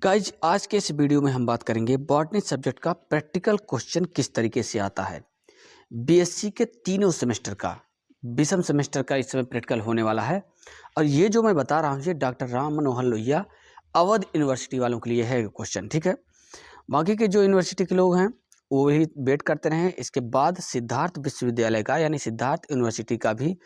Guys आज के इस वीडियो में हम बात करेंगे बॉटनी सब्जेक्ट का प्रैक्टिकल क्वेश्चन किस तरीके से आता है। बीएससी के तीनों सेमेस्टर का विषम सेमेस्टर का इस समय प्रैक्टिकल होने वाला है और ये जो मैं बता रहा हूँ ये डॉक्टर राम मनोहर लोहिया अवध यूनिवर्सिटी वालों के लिए है क्वेश्चन। ठीक है, बाकी के जो यूनिवर्सिटी के लोग हैं वो ही वेट करते रहें। इसके बाद सिद्धार्थ विश्वविद्यालय का यानी सिद्धार्थ यूनिवर्सिटी का भी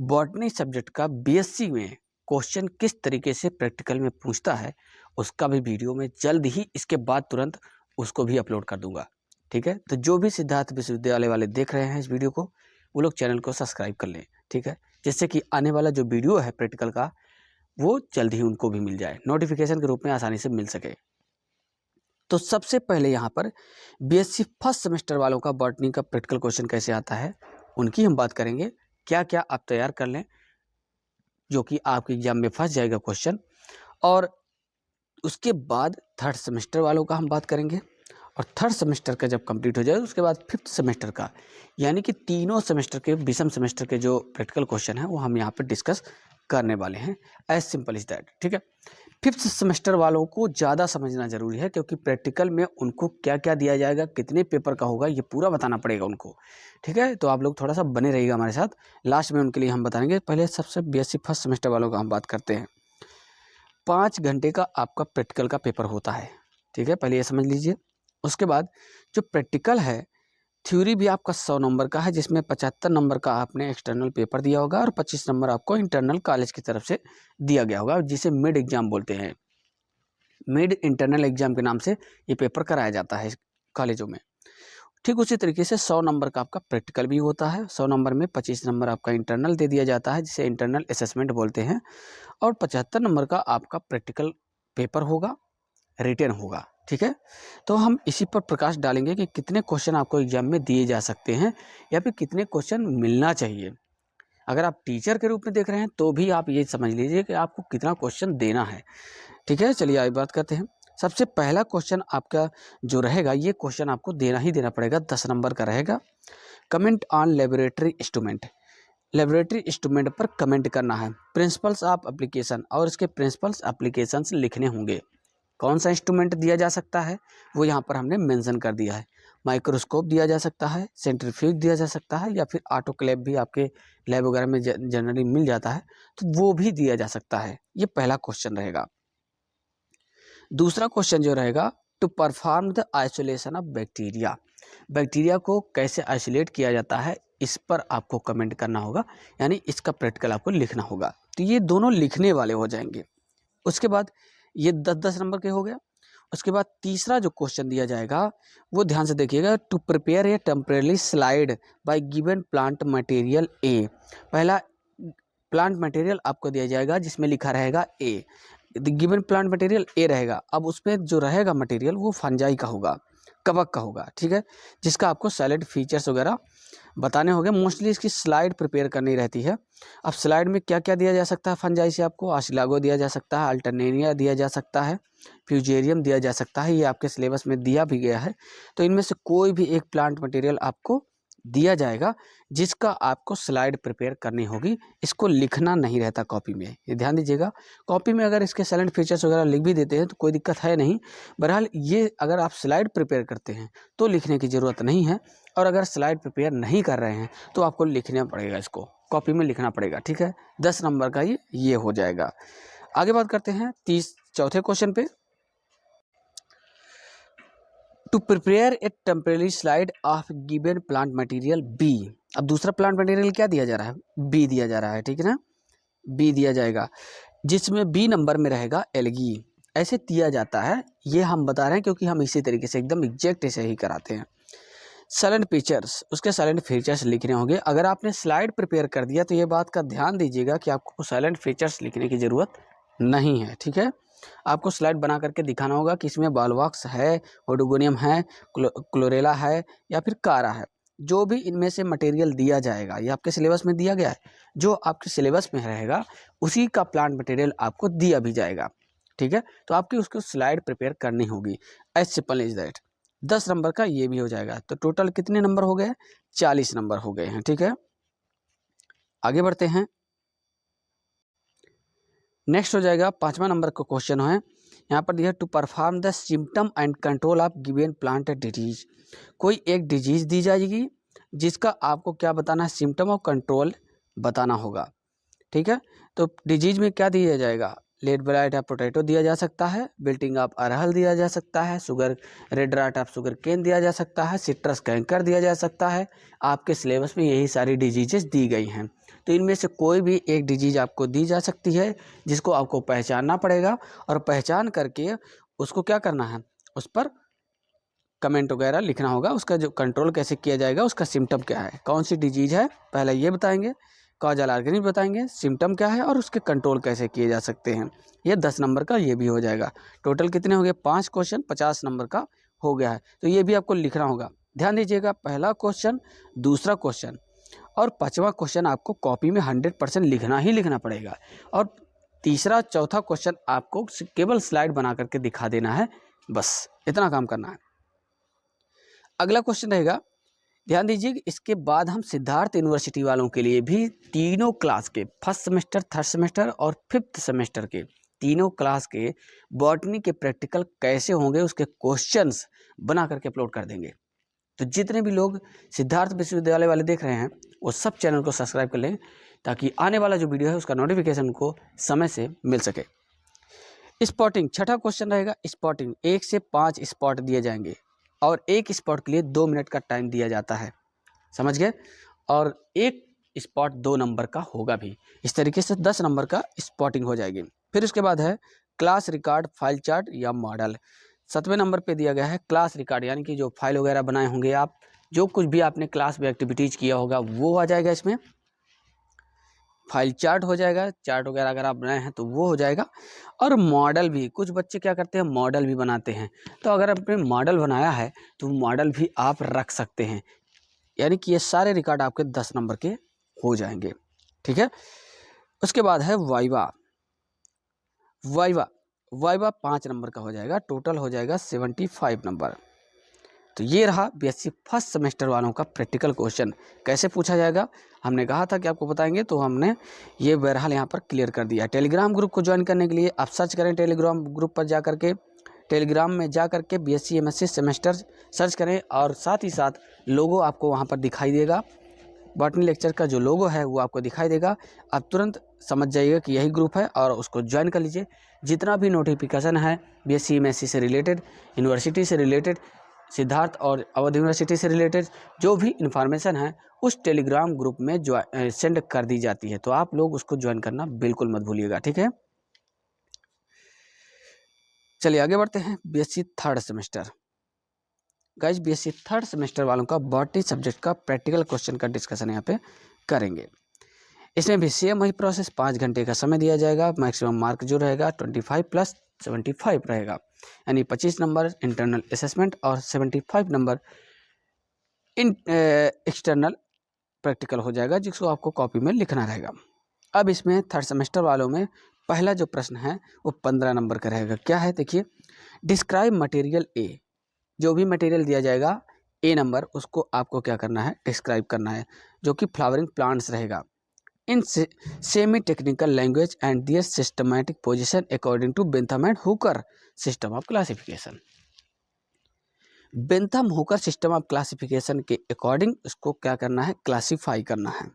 बॉटनी सब्जेक्ट का बीएससी में क्वेश्चन किस तरीके से प्रैक्टिकल में पूछता है उसका भी वीडियो में जल्द ही इसके बाद तुरंत उसको भी अपलोड कर दूंगा। ठीक है, तो जो भी सिद्धार्थ विश्वविद्यालय वाले देख रहे हैं इस वीडियो को वो लोग चैनल को सब्सक्राइब कर लें। ठीक है, जिससे कि आने वाला जो वीडियो है प्रैक्टिकल का वो जल्द ही उनको भी मिल जाए, नोटिफिकेशन के रूप में आसानी से मिल सके। तो सबसे पहले यहाँ पर बीएससी फर्स्ट सेमेस्टर वालों का बॉटनी का प्रैक्टिकल क्वेश्चन कैसे आता है उनकी हम बात करेंगे। क्या क्या आप तैयार कर लें जो कि आपके एग्जाम में फंस जाएगा क्वेश्चन। और उसके बाद थर्ड सेमेस्टर वालों का हम बात करेंगे और थर्ड सेमेस्टर का जब कंप्लीट हो जाए उसके बाद फिफ्थ सेमेस्टर का यानी कि तीनों सेमेस्टर के विषम सेमेस्टर के जो प्रैक्टिकल क्वेश्चन है वो हम यहाँ पर डिस्कस करने वाले हैं। As simple is that. ठीक है, फिफ्थ सेमेस्टर वालों को ज़्यादा समझना जरूरी है क्योंकि प्रैक्टिकल में उनको क्या क्या दिया जाएगा, कितने पेपर का होगा, ये पूरा बताना पड़ेगा उनको। ठीक है, तो आप लोग थोड़ा सा बने रहिएगा हमारे साथ, लास्ट में उनके लिए हम बताएंगे। पहले सबसे बीएससी फर्स्ट सेमेस्टर वालों का हम बात करते हैं। 5 घंटे का आपका प्रैक्टिकल का पेपर होता है। ठीक है, पहले ये समझ लीजिए। उसके बाद जो प्रैक्टिकल है थ्योरी भी आपका 100 नंबर का है जिसमें 75 नंबर का आपने एक्सटर्नल पेपर दिया होगा और 25 नंबर आपको इंटरनल कॉलेज की तरफ से दिया गया होगा जिसे मिड एग्जाम बोलते हैं। मिड इंटरनल एग्जाम के नाम से ये पेपर कराया जाता है कॉलेजों में। ठीक उसी तरीके से 100 नंबर का आपका प्रैक्टिकल भी होता है। 100 नंबर में 25 नंबर आपका इंटरनल दे दिया जाता है जिसे इंटरनल असेसमेंट बोलते हैं और 75 नंबर का आपका प्रैक्टिकल पेपर होगा, रिटन होगा। ठीक है, तो हम इसी पर प्रकाश डालेंगे कि कितने क्वेश्चन आपको एग्जाम में दिए जा सकते हैं या फिर कितने क्वेश्चन मिलना चाहिए। अगर आप टीचर के रूप में देख रहे हैं तो भी आप ये समझ लीजिए कि आपको कितना क्वेश्चन देना है। ठीक है, चलिए आगे बात करते हैं। सबसे पहला क्वेश्चन आपका जो रहेगा ये क्वेश्चन आपको देना ही देना पड़ेगा, 10 नंबर का रहेगा। Comment on laboratory instrument. Laboratory instrument पर कमेंट करना है। प्रिंसिपल्स ऑफ एप्लीकेशन और इसके प्रिंसिपल्स एप्लीकेशंस लिखने होंगे। कौन सा इंस्ट्रूमेंट दिया जा सकता है वो यहाँ पर हमने मेंशन कर दिया है। माइक्रोस्कोप दिया जा सकता है, सेंट्रीफ्यूज दिया जा सकता है या फिर ऑटोक्लेव भी आपके लैब वगैरह में जनरली मिल जाता है तो वो भी दिया जा सकता है। ये पहला क्वेश्चन रहेगा। दूसरा क्वेश्चन जो रहेगा to perform the isolation of bacteria. Bacteria को कैसे आइसोलेट किया जाता है इस पर आपको कमेंट करना होगा, यानी इसका प्रैक्टिकल आपको लिखना होगा। तो ये दोनों लिखने वाले हो जाएंगे। उसके बाद ये 10-10 नंबर के हो गया। उसके बाद तीसरा जो क्वेश्चन दिया जाएगा वो ध्यान से देखिएगा। To prepare a temporary slide by given plant material A. पहला प्लांट मटेरियल आपको दिया जाएगा जिसमें लिखा रहेगा A, given plant material A रहेगा। अब उसमें जो रहेगा मटेरियल वो फंजाई का होगा, कवक का होगा। ठीक है, जिसका आपको सैलेड फीचर्स वगैरह बताने होंगे। मोस्टली इसकी स्लाइड प्रिपेयर करनी रहती है। अब स्लाइड में क्या क्या दिया जा सकता है फंजाई से, आपको आसिलागो दिया जा सकता है, अल्टरनेरिया दिया जा सकता है, फ्यूजेरियम दिया जा सकता है। ये आपके सिलेबस में दिया भी गया है। तो इनमें से कोई भी एक प्लांट मटेरियल आपको दिया जाएगा जिसका आपको स्लाइड प्रिपेयर करनी होगी। इसको लिखना नहीं रहता कॉपी में, ये ध्यान दीजिएगा। कॉपी में अगर इसके साइलेंट फीचर्स वगैरह लिख भी देते हैं तो कोई दिक्कत है नहीं। बहरहाल ये अगर आप स्लाइड प्रिपेयर करते हैं तो लिखने की ज़रूरत नहीं है, और अगर स्लाइड प्रिपेयर नहीं कर रहे हैं तो आपको लिखना पड़ेगा, इसको कॉपी में लिखना पड़ेगा। ठीक है, 10 नंबर का ये हो जाएगा। आगे बात करते हैं चौथे क्वेश्चन पे। To prepare a temporary slide of given plant material B. अब दूसरा प्लांट मटेरियल क्या दिया जा रहा है, बी दिया जा रहा है। ठीक है ना, बी दिया जाएगा जिसमें बी नंबर में रहेगा एल्गी। ऐसे दिया जाता है, ये हम बता रहे हैं क्योंकि हम इसी तरीके से एकदम एग्जैक्ट ऐसे ही कराते हैं। साइलेंट फीचर्स, उसके साइलेंट फीचर्स लिखने होंगे। अगर आपने स्लाइड प्रिपेयर कर दिया तो ये बात का ध्यान दीजिएगा कि आपको साइलेंट फीचर्स लिखने की ज़रूरत नहीं है। ठीक है, आपको स्लाइड बना करके दिखाना होगा कि इसमें बालवॉक्स है, ओडोगोनियम है, क्लोरेला है या फिर कारा है। जो भी इनमें से मटेरियल दिया जाएगा ये आपके सिलेबस में दिया गया है। जो आपके सिलेबस में रहेगा उसी का प्लांट मटेरियल आपको दिया भी जाएगा। ठीक है, तो आपकी उसको स्लाइड प्रिपेयर करनी होगी। As simple is that. 10 number का ये भी हो जाएगा। तो टोटल कितने नंबर हो गए, 40 नंबर हो गए हैं। ठीक है, आगे बढ़ते हैं। नेक्स्ट हो जाएगा 5वां नंबर का क्वेश्चन है यहाँ पर दिया to perform the symptom and control of given plant disease. कोई एक डिजीज दी जाएगी जिसका आपको क्या बताना है, सिम्टम और कंट्रोल बताना होगा। ठीक है, तो डिजीज में क्या दिया जाएगा, लेड ब्लाइट ऑफ पोटैटो दिया जा सकता है, बिल्टिंग ऑफ अरहर दिया जा सकता है, sugar red rot of sugar cane दिया जा सकता है, सिट्रस कैंकर दिया जा सकता है। आपके सिलेबस में यही सारी डिजीजेस दी गई हैं। तो इनमें से कोई भी एक डिजीज आपको दी जा सकती है जिसको आपको पहचानना पड़ेगा और पहचान करके उसको क्या करना है, उस पर कमेंट वगैरह लिखना होगा। उसका जो कंट्रोल कैसे किया जाएगा, उसका सिम्टम क्या है, कौन सी डिजीज है पहले ये बताएंगे, कॉजल ऑर्गेनिज्म बताएंगे, सिम्टम क्या है और उसके कंट्रोल कैसे किए जा सकते हैं। ये 10 नंबर का ये भी हो जाएगा। टोटल कितने हो गए, 5 क्वेश्चन 50 नंबर का हो गया है। तो ये भी आपको लिखना होगा। ध्यान दीजिएगा, पहला क्वेश्चन, दूसरा क्वेश्चन और 5वां क्वेश्चन आपको कॉपी में 100% लिखना ही लिखना पड़ेगा। और तीसरा चौथा क्वेश्चन आपको केवल स्लाइड बना करके दिखा देना है, बस इतना काम करना है। अगला क्वेश्चन रहेगा, ध्यान दीजिए, इसके बाद हम सिद्धार्थ यूनिवर्सिटी वालों के लिए भी तीनों क्लास के फर्स्ट सेमेस्टर, थर्ड सेमेस्टर और फिफ्थ सेमेस्टर के तीनों क्लास के बॉटनी के प्रैक्टिकल कैसे होंगे उसके क्वेश्चंस बना करके अपलोड कर देंगे। तो जितने भी लोग सिद्धार्थ विश्वविद्यालय वाले देख रहे हैं वो सब चैनल को सब्सक्राइब कर लें ताकि आने वाला जो वीडियो है उसका नोटिफिकेशन को समय से मिल सके। स्पॉटिंग, छठा क्वेश्चन रहेगा। स्पॉटिंग, 1 से 5 स्पॉट दिए जाएंगे और एक स्पॉट के लिए 2 मिनट का टाइम दिया जाता है, समझ गए। और एक स्पॉट 2 नंबर का होगा भी। इस तरीके से 10 नंबर का स्पॉटिंग हो जाएगी। फिर उसके बाद है क्लास रिकॉर्ड, फाइल चार्ट या मॉडल। 7वें नंबर पे दिया गया है क्लास रिकॉर्ड, यानी कि जो फाइल वगैरह बनाए होंगे आप, जो कुछ भी आपने क्लास में एक्टिविटीज़ किया होगा वो आ जाएगा इसमें। फाइल चार्ट हो जाएगा, चार्ट वगैरह अगर आप बनाए हैं तो वो हो जाएगा। और मॉडल भी, कुछ बच्चे क्या करते हैं मॉडल भी बनाते हैं, तो अगर आपने मॉडल बनाया है तो मॉडल भी आप रख सकते हैं। यानी कि ये सारे रिकॉर्ड आपके 10 नंबर के हो जाएंगे। ठीक है, उसके बाद है वाइवा। वाइवा 5 नंबर का हो जाएगा, टोटल हो जाएगा 75 नंबर। तो ये रहा बीएससी फर्स्ट सेमेस्टर वालों का प्रैक्टिकल क्वेश्चन। कैसे पूछा जाएगा हमने कहा था कि आपको बताएंगे, तो हमने ये बहरहाल यहाँ पर क्लियर कर दिया। टेलीग्राम ग्रुप को ज्वाइन करने के लिए आप सर्च करें, टेलीग्राम ग्रुप पर जा करके, टेलीग्राम में जा करके बीएससी एमएससी सेमेस्टर सर्च करें और साथ ही साथ लोगो आपको वहाँ पर दिखाई देगा। बॉटनी लेक्चर का जो लोगो है वो आपको दिखाई देगा। आप तुरंत समझ जाइएगा कि यही ग्रुप है और उसको ज्वाइन कर लीजिए। जितना भी नोटिफिकेशन है बीएससी एमएससी से रिलेटेड, यूनिवर्सिटी से रिलेटेड, सिद्धार्थ और अवध यूनिवर्सिटी से रिलेटेड जो भी इंफॉर्मेशन है उस टेलीग्राम ग्रुप में सेंड कर दी जाती है। तो आप लोग उसको ज्वाइन करना बिल्कुल मत भूलिएगा। ठीक है, चलिए आगे बढ़ते हैं। BSc third semester, guys BSc third semester वालों का बॉटनी सब्जेक्ट का प्रैक्टिकल क्वेश्चन का डिस्कशन यहाँ पे करेंगे। इसमें भी सेम वही प्रोसेस, 5 घंटे का समय दिया जाएगा। मैक्सिमम मार्क जो रहेगा 25 + 75 रहेगा, यानी 25 नंबर इंटरनल असेसमेंट और 75 नंबर एक्सटर्नल प्रैक्टिकल हो जाएगा, जिसको आपको कॉपी में लिखना रहेगा। अब इसमें थर्ड सेमेस्टर वालों में पहला जो प्रश्न है वो 15 नंबर का रहेगा। क्या है देखिए, डिस्क्राइब मटेरियल ए। जो भी मटेरियल दिया जाएगा ए नंबर, उसको आपको क्या करना है, डिस्क्राइब करना है, जो कि फ्लावरिंग प्लांट्स रहेगा। In semi technical language and their systematic position according to Bentham and Hooker system of classification. Bentham Hooker system of classification के अकॉर्डिंग इसको क्या करना है, क्लासीफाई करना है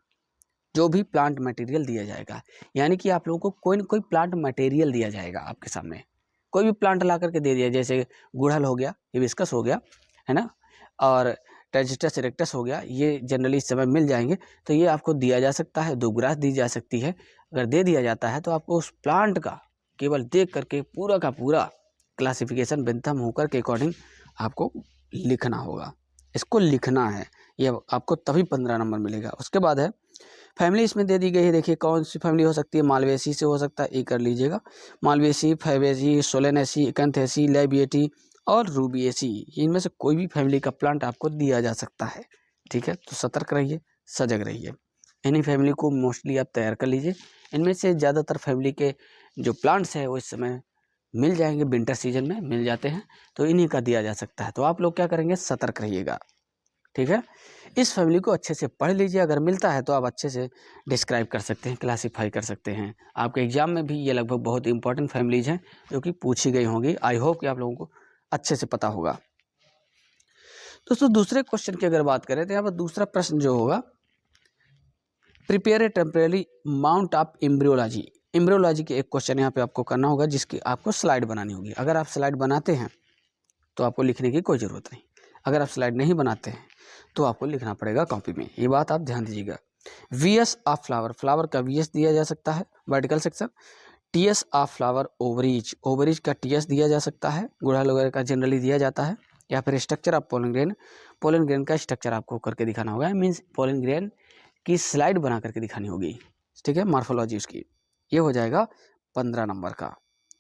जो भी प्लांट मटेरियल दिया जाएगा। यानी कि आप लोगों को कोई न कोई प्लांट मटेरियल दिया जाएगा आपके सामने, कोई भी प्लांट ला करके दे दिया, जैसे गुड़हल हो गया, हिबिस्कस हो गया, है ना, और ट्राइजिस्टस इरेक्टस हो गया, ये जनरली इस समय मिल जाएंगे। तो ये आपको दिया जा सकता है, दोग्रास दी जा सकती है। अगर दे दिया जाता है तो आपको उस प्लांट का केवल देख करके पूरा का पूरा क्लासिफिकेशन बेंथम हुकर के अकॉर्डिंग आपको लिखना होगा। इसको लिखना है, ये आपको तभी 15 नंबर मिलेगा। उसके बाद है फैमिली, इसमें दे दी गई है। देखिए कौन सी फैमिली हो सकती है, मालवेसी से हो सकता है, ये कर लीजिएगा, मालवेसी, फैबेसी, सोलेनेसी, इकैंथेसी, लैबिएटी और रूबिएसी, इनमें से कोई भी फैमिली का प्लांट आपको दिया जा सकता है। ठीक है, तो सतर्क रहिए, सजग रहिए, इन्हीं फैमिली को मोस्टली आप तैयार कर लीजिए। इनमें से ज़्यादातर फैमिली के जो प्लांट्स हैं वो इस समय मिल जाएंगे, विंटर सीजन में मिल जाते हैं, तो इन्हीं का दिया जा सकता है। तो आप लोग क्या करेंगे, सतर्क रहिएगा। ठीक है, इस फैमिली को अच्छे से पढ़ लीजिए, अगर मिलता है तो आप अच्छे से डिस्क्राइब कर सकते हैं, क्लासीफाई कर सकते हैं। आपके एग्जाम में भी ये लगभग बहुत इंपॉर्टेंट फैमिलीज हैं जो कि पूछी गई होंगी। आई होप कि आप लोगों को अच्छे से पता होगा। दोस्तों दूसरे क्वेश्चन की अगर बात करें तो यहाँ पर दूसरा प्रश्न जो होगा, prepare a temporary mount of embryology. Embryology के एक क्वेश्चन यहाँ पे आपको करना होगा जिसकी आपको स्लाइड बनानी होगी। अगर आप स्लाइड बनाते हैं तो आपको लिखने की कोई ज़रूरत नहीं, अगर आप स्लाइड नहीं बनाते हैं तो आपको लिखना पड़ेगा कॉपी में। ये बात आप ध्यान दीजिएगा। वीएस ऑफ फ्लावर, फ्लावर का वीएस दिया जा सकता है vertical section. TS of flower ovaries, ovaries का टीएस दिया जा सकता है, गुड़हल वगैरह का जनरली दिया जाता है। या फिर structure of pollen grain, pollen grain का स्ट्रक्चर आपको करके दिखाना होगा, मीन्स पोलन ग्रेन की स्लाइड बना करके दिखानी होगी। ठीक है, मार्फोलॉजी उसकी। ये हो जाएगा 15 नंबर का,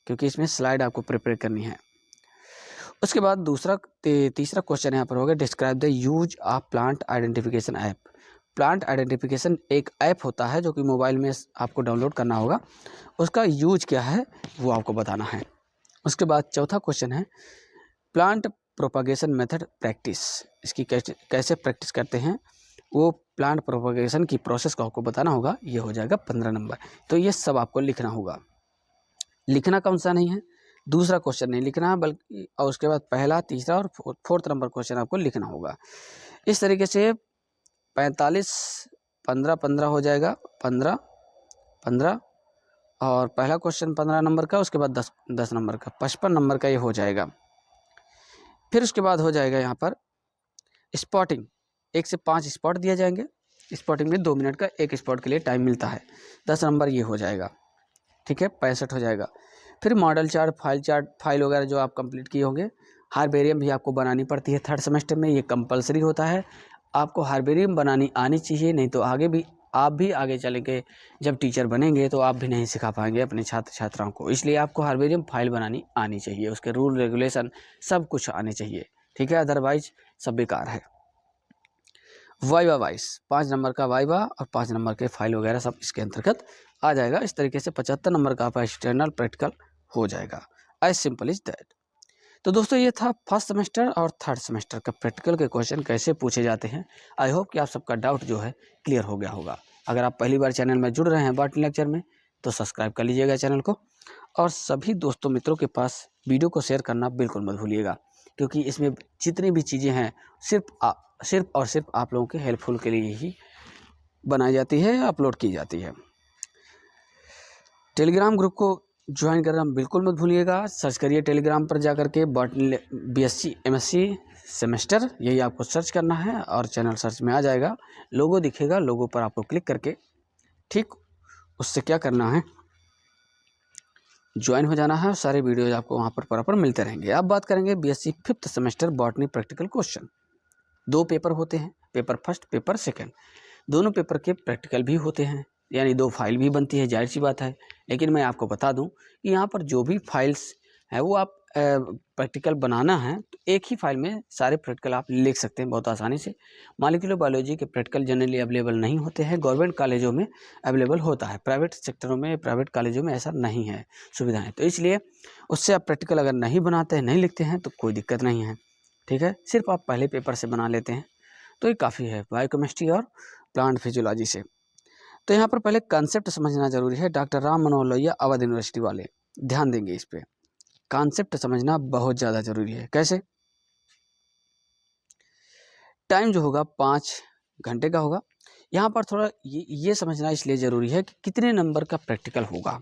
क्योंकि इसमें स्लाइड आपको प्रिपेयर करनी है। उसके बाद तीसरा क्वेश्चन यहाँ पर होगा, describe the use of plant identification app. Plant identification एक ऐप होता है जो कि मोबाइल में आपको डाउनलोड करना होगा, उसका यूज क्या है वो आपको बताना है। उसके बाद चौथा क्वेश्चन है, प्लांट प्रोपागेशन मेथड प्रैक्टिस। इसकी कैसे प्रैक्टिस करते हैं वो प्लांट प्रोपागेशन की प्रोसेस को आपको बताना होगा। ये हो जाएगा 15 नंबर। तो ये सब आपको लिखना होगा। लिखना कौन सा नहीं है, दूसरा क्वेश्चन नहीं लिखना है, बल्कि और उसके बाद पहला, तीसरा और फोर्थ नंबर क्वेश्चन आपको लिखना होगा। इस तरीके से 45, 15, 15 हो जाएगा, 15, 15 और पहला क्वेश्चन 15 नंबर का, उसके बाद 10 नंबर का, 55 नंबर का ये हो जाएगा। फिर उसके बाद हो जाएगा यहाँ पर स्पॉटिंग, 1 से 5 स्पॉट दिए जाएंगे। स्पॉटिंग में 2 मिनट का एक स्पॉट के लिए टाइम मिलता है, 10 नंबर ये हो जाएगा। ठीक है, 65 हो जाएगा। फिर मॉडल चार्ट, फाइल वगैरह जो आप कंप्लीट किए होंगे। हार्बेरियम भी आपको बनानी पड़ती है थर्ड सेमेस्टर में, ये कंपलसरी होता है। आपको हार्बेरियम बनानी आनी चाहिए, नहीं तो आप भी आगे चल के जब टीचर बनेंगे तो आप भी नहीं सिखा पाएंगे अपने छात्र छात्राओं को। इसलिए आपको हार्बेरियम फाइल बनानी आनी चाहिए, उसके रूल रेगुलेशन सब कुछ आने चाहिए। ठीक है, अदरवाइज सब बेकार है। वाइवा वाइस, 5 नंबर का वाइवा और 5 नंबर के फाइल वगैरह सब इसके अंतर्गत आ जाएगा। इस तरीके से 75 नंबर का आपका एक्सटर्नल प्रैक्टिकल हो जाएगा। As simple is that. तो दोस्तों ये था फर्स्ट सेमेस्टर और थर्ड सेमेस्टर का प्रैक्टिकल के क्वेश्चन कैसे पूछे जाते हैं। आई होप कि आप सबका डाउट जो है क्लियर हो गया होगा। अगर आप पहली बार चैनल में जुड़ रहे हैं बॉटनी लेक्चर में तो सब्सक्राइब कर लीजिएगा चैनल को, और सभी दोस्तों मित्रों के पास वीडियो को शेयर करना बिल्कुल मत भूलिएगा, क्योंकि इसमें जितनी भी चीज़ें हैं सिर्फ और सिर्फ आप लोगों के हेल्पफुल के लिए ही बनाई जाती है, अपलोड की जाती है। टेलीग्राम ग्रुप को ज्वाइन करना बिल्कुल मत भूलिएगा। सर्च करिए टेलीग्राम पर जा करके बॉटनी बीएससी एमएससी सेमेस्टर, यही आपको सर्च करना है और चैनल सर्च में आ जाएगा, लोगो दिखेगा, लोगो पर आपको क्लिक करके ठीक उससे क्या करना है, ज्वाइन हो जाना है और सारे वीडियोज आपको वहाँ पर प्रॉपर मिलते रहेंगे। अब बात करेंगे BSc 5th semester botany practical question. 2 paper होते हैं, पेपर फर्स्ट, पेपर सेकंड। दोनों पेपर के प्रैक्टिकल भी होते हैं, यानी 2 फाइल भी बनती है, जाहिर सी बात है। लेकिन मैं आपको बता दूं कि यहाँ पर जो भी फाइल्स है वो आप प्रैक्टिकल बनाना है तो एक ही फाइल में सारे प्रैक्टिकल आप लिख सकते हैं बहुत आसानी से। मॉलिक्यूलर बायोलॉजी के प्रैक्टिकल जनरली अवेलेबल नहीं होते हैं, गवर्नमेंट कॉलेजों में अवेलेबल होता है, प्राइवेट सेक्टरों में, प्राइवेट कॉलेजों में ऐसा नहीं है सुविधाएँ। तो इसलिए उससे आप प्रैक्टिकल अगर नहीं बनाते हैं, नहीं लिखते हैं तो कोई दिक्कत नहीं है। ठीक है, सिर्फ आप पहले पेपर से बना लेते हैं तो ये काफ़ी है, बायोकेमिस्ट्री और प्लांट फिजियोलॉजी से। तो यहाँ पर पहले कॉन्सेप्ट समझना जरूरी है। डॉक्टर राम मनोहर लोहिया अवध यूनिवर्सिटी वाले ध्यान देंगे इस पे, कॉन्सेप्ट समझना बहुत ज़्यादा जरूरी है। कैसे, टाइम जो होगा 5 घंटे का होगा। यहाँ पर थोड़ा ये समझना इसलिए ज़रूरी है कि कितने नंबर का प्रैक्टिकल होगा।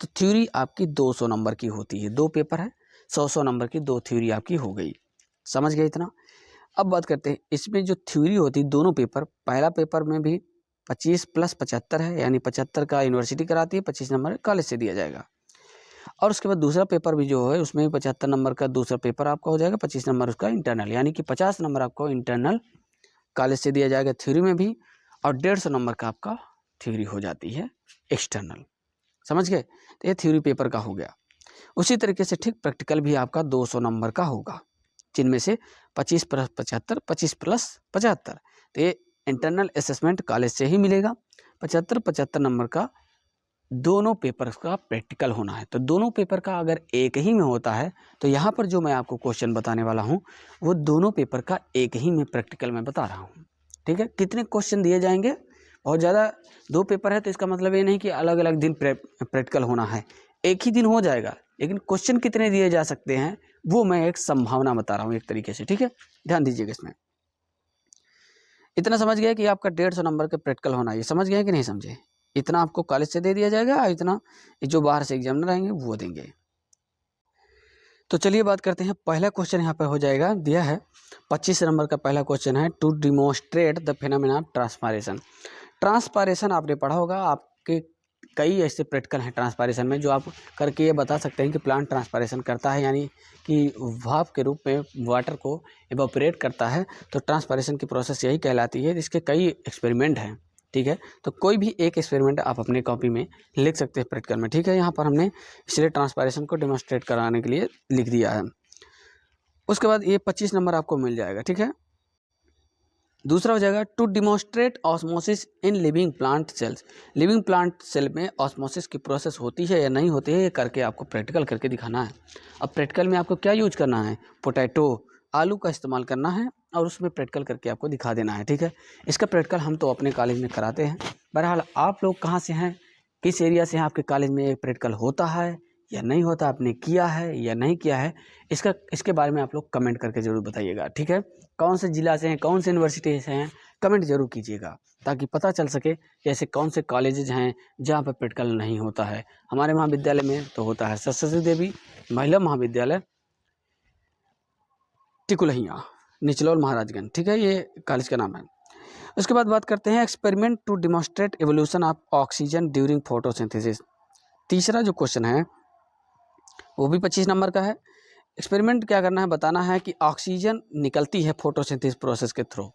तो थ्योरी आपकी 200 नंबर की होती है, 2 पेपर है, 100 नंबर की 2 थ्योरी आपकी हो गई। समझ गए इतना। अब बात करते हैं इसमें जो थ्योरी होती है, दोनों पेपर, पहला पेपर में भी 25 + 75 है, यानी 75 का यूनिवर्सिटी कराती है, 25 नंबर कॉलेज से दिया जाएगा। और उसके बाद दूसरा पेपर भी जो है उसमें भी 75 नंबर का दूसरा पेपर आपका हो जाएगा, 25 नंबर उसका इंटरनल, यानी कि 50 नंबर आपको इंटरनल कॉलेज से दिया जाएगा थ्योरी में भी, और 150 नंबर का आपका थ्योरी हो जाती है एक्सटर्नल। समझ गए, तो ये थ्योरी पेपर का हो गया। उसी तरीके से ठीक प्रैक्टिकल भी आपका 200 नंबर का होगा, जिनमें से 25 + 75, 25 + 75। तो ये इंटरनल असेसमेंट कॉलेज से ही मिलेगा। 75 नंबर का दोनों पेपर का प्रैक्टिकल होना है। तो दोनों पेपर का अगर एक ही में होता है तो यहाँ पर जो मैं आपको क्वेश्चन बताने वाला हूँ वो दोनों पेपर का एक ही में प्रैक्टिकल में बता रहा हूँ। ठीक है, कितने क्वेश्चन दिए जाएंगे, बहुत ज़्यादा 2 पेपर है तो इसका मतलब ये नहीं कि अलग अलग दिन प्रैक्टिकल होना है, एक ही दिन हो जाएगा, लेकिन क्वेश्चन कितने दिए जा सकते हैं वो मैं एक संभावना बता रहा हूँ एक तरीके से। ठीक है, ध्यान दीजिएगा इसमें। इतना समझ गया कि आपका 150 नंबर का प्रैक्टिकल होना है, ये समझ गए कि नहीं समझे? इतना आपको कॉलेज से दे दिया जाएगा, इतना जो बाहर से एग्जामिनर आएंगे वो देंगे। तो चलिए बात करते हैं, पहला क्वेश्चन यहाँ पर हो जाएगा, दिया है 25 नंबर का पहला क्वेश्चन है, to demonstrate the phenomena of transpiration. Transpiration आपने पढ़ा होगा, आपके कई ऐसे प्रैक्टिकल हैं ट्रांसपायरेशन में जो आप करके ये बता सकते हैं कि प्लांट ट्रांसपायरेशन करता है, यानी कि भाप के रूप में वाटर को इवापोरेट करता है। तो ट्रांसपायरेशन की प्रोसेस यही कहलाती है, इसके कई एक्सपेरिमेंट हैं। ठीक है, तो कोई भी एक एक्सपेरिमेंट आप अपने कॉपी में लिख सकते हैं प्रैक्टिकल में। ठीक है, यहाँ पर हमने इसलिए ट्रांसपायरेशन को डेमोन्स्ट्रेट कराने के लिए लिख दिया है। उसके बाद ये 25 नंबर आपको मिल जाएगा। ठीक है, दूसरा हो जाएगा to demonstrate osmosis in living plant cells. Living plant cell में ऑस्मोसिस की प्रोसेस होती है या नहीं होती है, ये करके आपको प्रैक्टिकल करके दिखाना है। अब प्रैक्टिकल में आपको क्या यूज करना है, पोटैटो, आलू का इस्तेमाल करना है और उसमें प्रैक्टिकल करके आपको दिखा देना है। ठीक है, इसका प्रैक्टिकल हम तो अपने कॉलेज में कराते हैं। बहरहाल आप लोग कहाँ से हैं, किस एरिया से हैं, आपके कॉलेज में एक प्रैक्टिकल होता है या नहीं होता, आपने किया है या नहीं किया है, इसके बारे में आप लोग कमेंट करके ज़रूर बताइएगा। ठीक है, कौन से ज़िला से हैं, कौन से यूनिवर्सिटी से हैं, कमेंट जरूर कीजिएगा ताकि पता चल सके कि ऐसे कौन से कॉलेजेज हैं जहाँ पर प्रैक्टिकल नहीं होता है। हमारे महाविद्यालय में तो होता है, सरस्वती देवी महिला महाविद्यालय, टिकुलहिया, निचलौल, महाराजगंज। ठीक है, ये कॉलेज का नाम है। उसके बाद बात करते हैं experiment to demonstrate evolution of oxygen during photosynthesis. तीसरा जो क्वेश्चन है वो भी 25 नंबर का है। एक्सपेरिमेंट क्या करना है, बताना है कि ऑक्सीजन निकलती है फोटोसिंथेसिस प्रोसेस के थ्रू।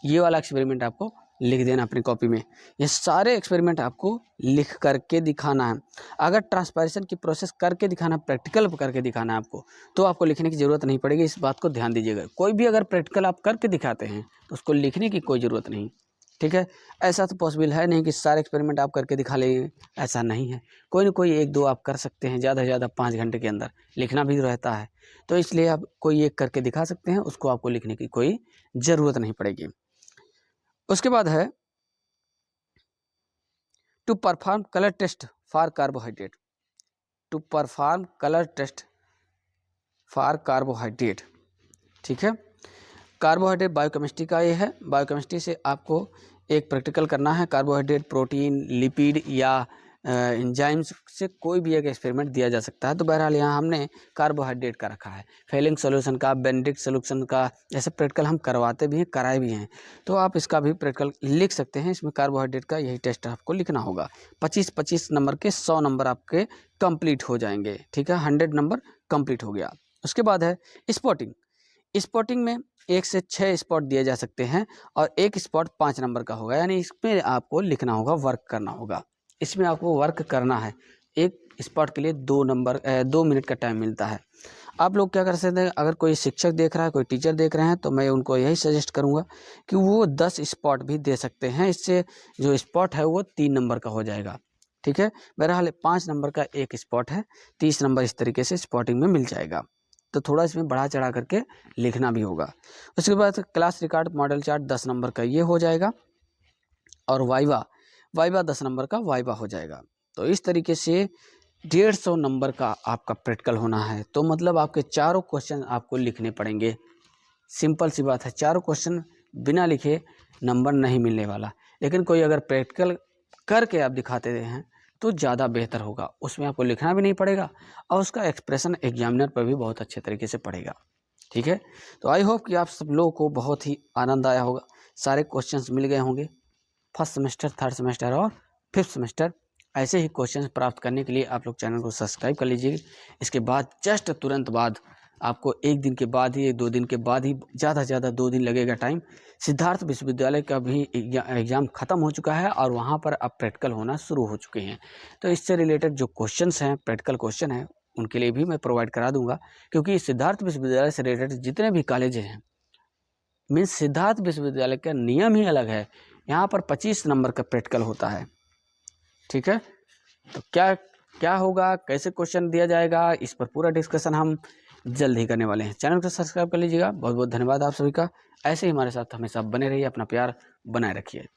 ये वाला एक्सपेरिमेंट आपको लिख देना अपनी कॉपी में। ये सारे एक्सपेरिमेंट आपको लिख करके दिखाना है। अगर ट्रांसपायरेशन की प्रोसेस करके दिखाना, प्रैक्टिकल करके दिखाना है आपको, तो आपको लिखने की ज़रूरत नहीं पड़ेगी। इस बात को ध्यान दीजिएगा, कोई भी अगर प्रैक्टिकल आप करके दिखाते हैं तो उसको लिखने की कोई ज़रूरत नहीं। ठीक है, ऐसा तो पॉसिबल है नहीं कि सारे एक्सपेरिमेंट आप करके दिखा लेंगे, ऐसा नहीं है। कोई ना कोई 1-2 आप कर सकते हैं, ज़्यादा से ज़्यादा 5 घंटे के अंदर लिखना भी रहता है, तो इसलिए आप कोई एक करके दिखा सकते हैं, उसको आपको लिखने की कोई ज़रूरत नहीं पड़ेगी। उसके बाद है to perform colour test for carbohydrate. To perform colour test for carbohydrate. ठीक है, कार्बोहाइड्रेट बायोकेमिस्ट्री का ये है। बायोकेमिस्ट्री से आपको एक प्रैक्टिकल करना है, कार्बोहाइड्रेट, प्रोटीन, लिपिड या एंजाइम्स से कोई भी एक एक्सपेरिमेंट दिया जा सकता है। तो बहरहाल यहाँ हमने कार्बोहाइड्रेट का रखा है, फेलिंग सोल्यूशन का, बेनेडिक्ट सोल्यूशन का, ऐसे प्रैक्टिकल हम करवाते भी हैं, कराए भी हैं। तो आप इसका भी प्रैक्टिकल लिख सकते हैं। इसमें कार्बोहाइड्रेट का यही टेस्ट आपको लिखना होगा। 25-25 नंबर के 100 नंबर आपके कंप्लीट हो जाएंगे। ठीक है, 100 नंबर कंप्लीट हो गया। उसके बाद है स्पॉटिंग। स्पॉटिंग में 1 से 6 स्पॉट दिए जा सकते हैं और एक स्पॉट 5 नंबर का होगा, यानी इसमें आपको लिखना होगा, वर्क करना होगा। इसमें आपको वर्क करना है। एक स्पॉट के लिए 2 मिनट का टाइम मिलता है। आप लोग क्या कर सकते हैं, अगर कोई शिक्षक देख रहा है, कोई टीचर देख रहे हैं, तो मैं उनको यही सजेस्ट करूंगा कि वो 10 स्पॉट भी दे सकते हैं। इससे जो स्पॉट है वो 3 नंबर का हो जाएगा। ठीक है, बहरहाल 5 नंबर का एक स्पॉट है, 30 नंबर इस तरीके से स्पॉटिंग में मिल जाएगा। तो थोड़ा इसमें बढ़ा चढ़ा करके लिखना भी होगा। उसके बाद class record, model chart 10 number का ये हो जाएगा और वाइवा 10 नंबर का वाइवा हो जाएगा। तो इस तरीके से 150 नंबर का आपका प्रैक्टिकल होना है। तो मतलब आपके चारों क्वेश्चन आपको लिखने पड़ेंगे। सिंपल सी बात है, चारों क्वेश्चन बिना लिखे नंबर नहीं मिलने वाला। लेकिन कोई अगर प्रैक्टिकल करके आप दिखाते हैं तो ज़्यादा बेहतर होगा, उसमें आपको लिखना भी नहीं पड़ेगा और उसका एक्सप्रेशन एग्जामिनर पर भी बहुत अच्छे तरीके से पड़ेगा। ठीक है, तो आई होप कि आप सब लोगों को बहुत ही आनंद आया होगा, सारे क्वेश्चंस मिल गए होंगे। फर्स्ट सेमेस्टर, थर्ड सेमेस्टर और 5th सेमेस्टर ऐसे ही क्वेश्चंस प्राप्त करने के लिए आप लोग चैनल को सब्सक्राइब कर लीजिए। इसके बाद जस्ट तुरंत बाद आपको 1 दिन के बाद ही, 2 दिन के बाद ही, ज़्यादा से ज़्यादा 2 दिन लगेगा टाइम। सिद्धार्थ विश्वविद्यालय का भी एग्ज़ाम ख़त्म हो चुका है और वहाँ पर अब प्रैक्टिकल होना शुरू हो चुके हैं। तो इससे रिलेटेड जो क्वेश्चंस हैं, प्रैक्टिकल क्वेश्चन हैं, उनके लिए भी मैं प्रोवाइड करा दूँगा। क्योंकि सिद्धार्थ विश्वविद्यालय से रिलेटेड जितने भी कॉलेज हैं, मीन्स सिद्धार्थ विश्वविद्यालय का नियम ही अलग है। यहाँ पर 25 नंबर का प्रैक्टिकल होता है। ठीक है, तो क्या क्या होगा, कैसे क्वेश्चन दिया जाएगा, इस पर पूरा डिस्कशन हम जल्द ही करने वाले हैं। चैनल को सब्सक्राइब कर लीजिएगा। बहुत बहुत धन्यवाद आप सभी का। ऐसे ही हमारे साथ हमेशा बने रहिए, अपना प्यार बनाए रखिए।